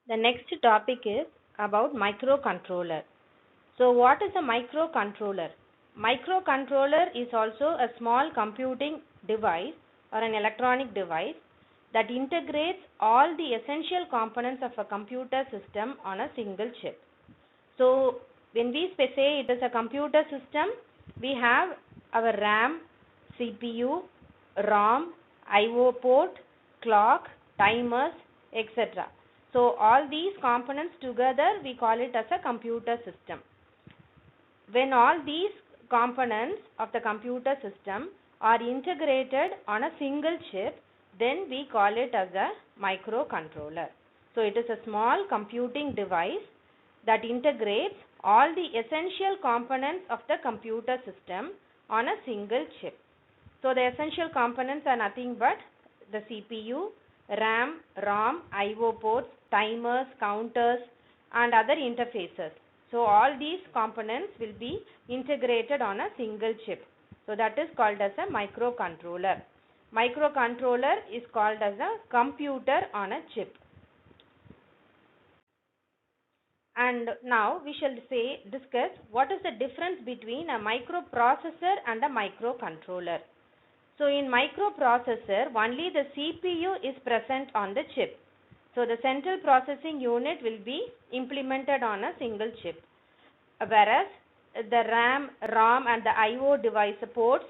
The next topic is about microcontroller. So what is a microcontroller? Microcontroller is also a small computing device or an electronic device that integrates all the essential components of a computer system on a single chip. So when we say it is a computer system, we have our RAM, CPU, ROM, IO port, clock, timers, etc. So all these components together we call it as a computer system. When all these components of the computer system are integrated on a single chip, then we call it as a microcontroller. So it is a small computing device that integrates all the essential components of the computer system on a single chip. So the essential components are nothing but the CPU, RAM, ROM, IO ports, timers, counters and other interfaces. So all these components will be integrated on a single chip. So that is called as a microcontroller. Microcontroller is called as a computer on a chip. And now we shall discuss what is the difference between a microprocessor and a microcontroller. So in microprocessor, only the CPU is present on the chip. So the central processing unit will be implemented on a single chip. Whereas the RAM, ROM and the IO device ports,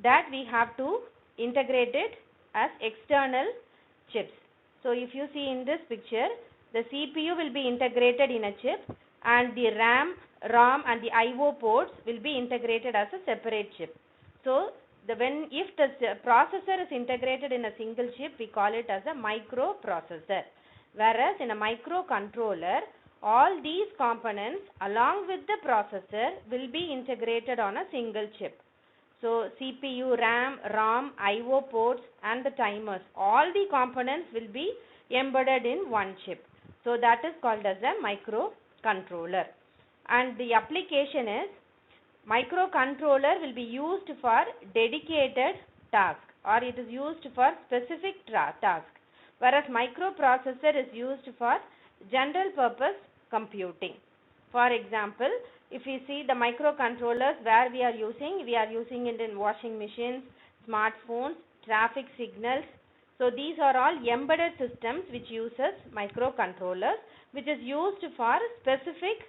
that we have to integrate it as external chips. So if you see in this picture, the CPU will be integrated in a chip and the RAM, ROM and the IO ports will be integrated as a separate chip. So if the processor is integrated in a single chip, we call it as a microprocessor. Whereas in a microcontroller, all these components along with the processor will be integrated on a single chip. So CPU, RAM, ROM, IO ports and the timers, all the components will be embedded in one chip. So that is called as a microcontroller. And the application is, microcontroller will be used for dedicated task or it is used for specific task, whereas microprocessor is used for general purpose computing. For example, if we see the microcontrollers where we are using it in washing machines, smartphones, traffic signals. So these are all embedded systems which uses microcontrollers, which is used for specific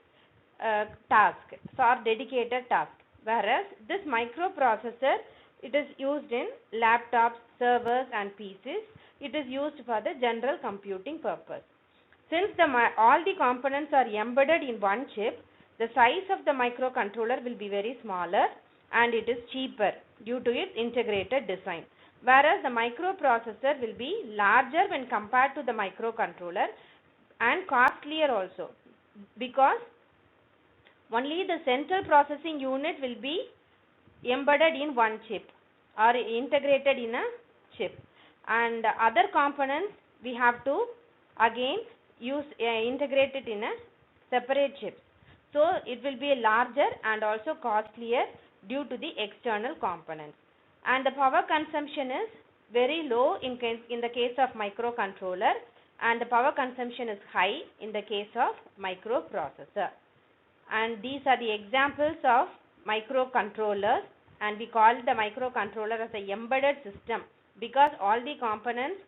task or dedicated task. Whereas this microprocessor, it is used in laptops, servers and PCs. It is used for the general computing purpose. Since all the components are embedded in one chip, the size of the microcontroller will be very smaller and it is cheaper due to its integrated design. Whereas the microprocessor will be larger when compared to the microcontroller and costlier also, because only the central processing unit will be embedded in one chip or integrated in a chip, and other components we have to again integrate it in a separate chip. So it will be larger and also costlier due to the external components. And the power consumption is very low in the case of microcontroller, and the power consumption is high in the case of microprocessor. And these are the examples of microcontrollers, and we call the microcontroller as a embedded system because all the components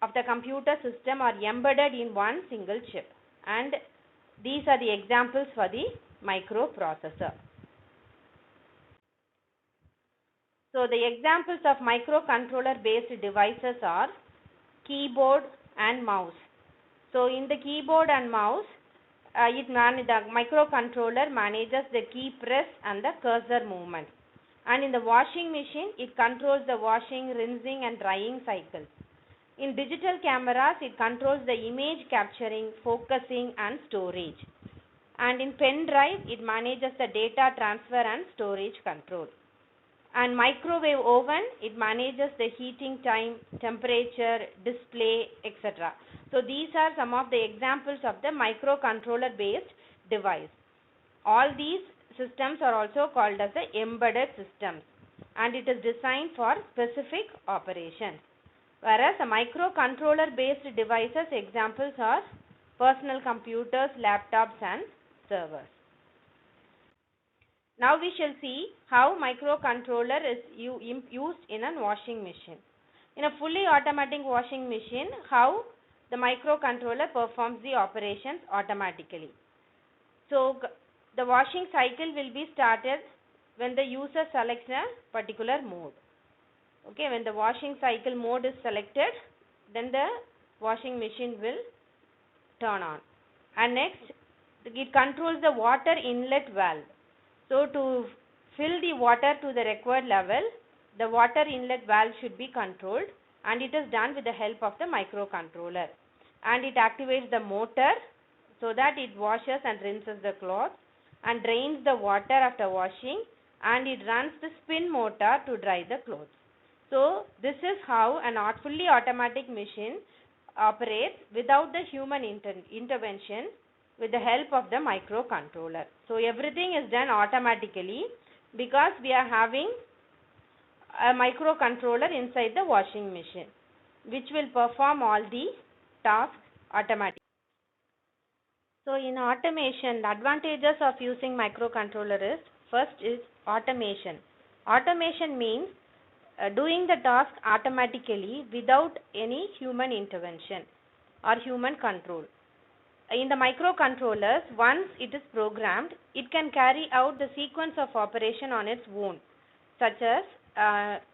of the computer system are embedded in one single chip, and these are the examples for the microprocessor. So the examples of microcontroller based devices are keyboard and mouse. So in the keyboard and mouse, the microcontroller manages the key press and the cursor movement. And in the washing machine, it controls the washing, rinsing and drying cycles. In digital cameras, it controls the image capturing, focusing and storage. And in pen drive, it manages the data transfer and storage control. And microwave oven, it manages the heating time, temperature, display, etc. So these are some of the examples of the microcontroller based device. All these systems are also called as the embedded systems, and it is designed for specific operations. Whereas a microcontroller based devices examples are personal computers, laptops and servers. Now we shall see how microcontroller is used in a washing machine. In a fully automatic washing machine, how the microcontroller performs the operations automatically. So the washing cycle will be started when the user selects a particular mode. Okay, when the washing cycle mode is selected, then the washing machine will turn on. And next, it controls the water inlet valve. So to fill the water to the required level, the water inlet valve should be controlled, and it is done with the help of the microcontroller. And it activates the motor so that it washes and rinses the cloth and drains the water after washing, and it runs the spin motor to dry the clothes. So this is how an fully automatic machine operates without the human intervention with the help of the microcontroller. So everything is done automatically because we are having a microcontroller inside the washing machine, which will perform all the tasks automatically. So in automation, the advantages of using microcontroller is, first is automation. Automation means doing the task automatically without any human intervention or human control. In the microcontrollers, once it is programmed, it can carry out the sequence of operation on its own, such as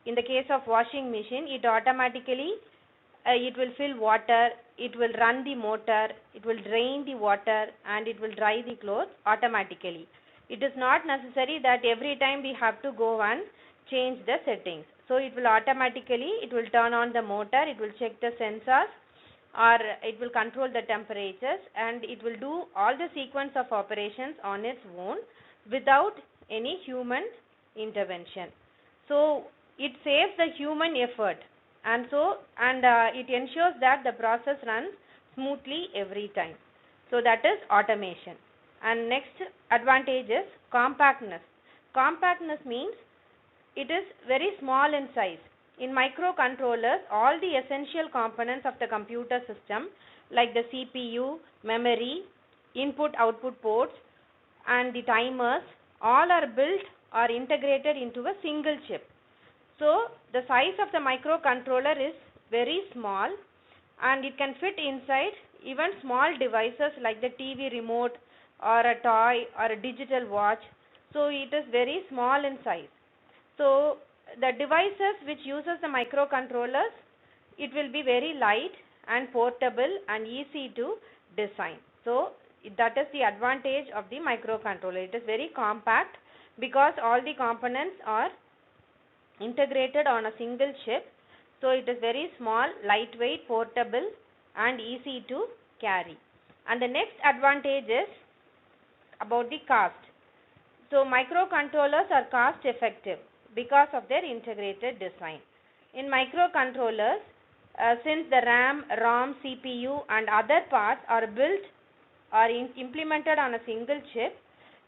in the case of washing machine, it automatically it will fill water, it will run the motor, it will drain the water, and it will dry the clothes automatically. It is not necessary that every time we have to go and change the settings. So it will automatically, it will turn on the motor, it will check the sensors, or it will control the temperatures, and it will do all the sequence of operations on its own without any human intervention. So it saves the human effort, and it ensures that the process runs smoothly every time. So that is automation. And next advantage is compactness. Compactness means it is very small in size. In microcontrollers, all the essential components of the computer system like the CPU, memory, input-output ports and the timers all are built or integrated into a single chip. So the size of the microcontroller is very small, and it can fit inside even small devices like the TV remote or a toy or a digital watch. So it is very small in size. So the devices which uses the microcontrollers, it will be very light and portable and easy to design. So that is the advantage of the microcontroller. It is very compact because all the components are integrated on a single chip. So it is very small, lightweight, portable and easy to carry. And the next advantage is about the cost. So microcontrollers are cost effective because of their integrated design. In microcontrollers, since the RAM, ROM, CPU and other parts are built or implemented on a single chip,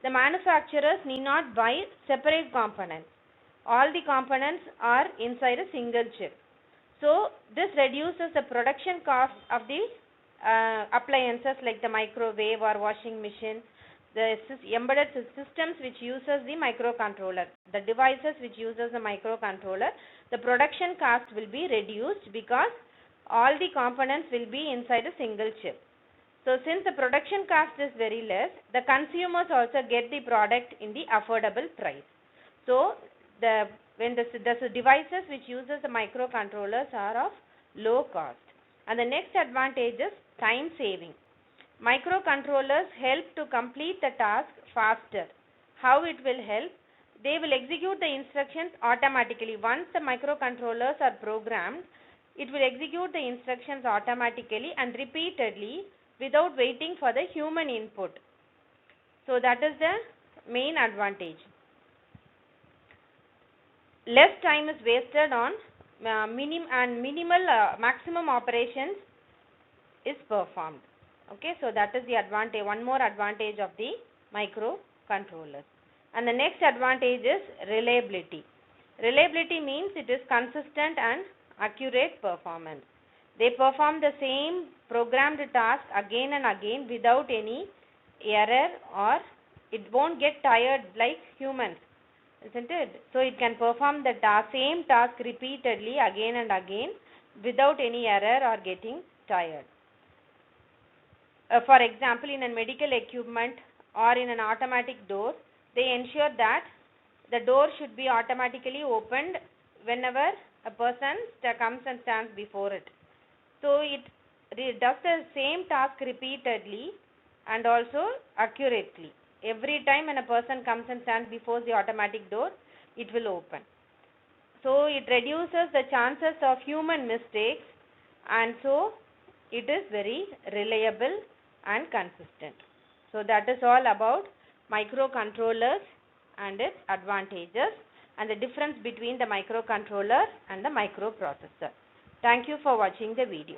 the manufacturers need not buy separate components. All the components are inside a single chip. So this reduces the production cost of the appliances like the microwave or washing machine, the embedded systems which uses the microcontroller, the devices which uses the microcontroller. The production cost will be reduced because all the components will be inside a single chip. So since the production cost is very less, the consumers also get the product in the affordable price. So the devices which uses the microcontrollers are of low cost. And the next advantage is time saving. Microcontrollers help to complete the task faster. How it will help? They will execute the instructions automatically. Once the microcontrollers are programmed, it will execute the instructions automatically and repeatedly without waiting for the human input. So that is the main advantage. Less time is wasted on maximum operations is performed. Okay, so that is the advantage, one more advantage of the microcontrollers. And the next advantage is reliability. Reliability means it is consistent and accurate performance. They perform the same programmed task again and again without any error, or it won't get tired like humans, isn't it? So it can perform the same task repeatedly again and again without any error or getting tired. For example, in a medical equipment or in an automatic door, they ensure that the door should be automatically opened whenever a person comes and stands before it. So it does the same task repeatedly and also accurately. Every time when a person comes and stands before the automatic door, it will open. So it reduces the chances of human mistakes, and so it is very reliable and consistent. So that is all about microcontrollers and its advantages and the difference between the microcontroller and the microprocessor. Thank you for watching the video.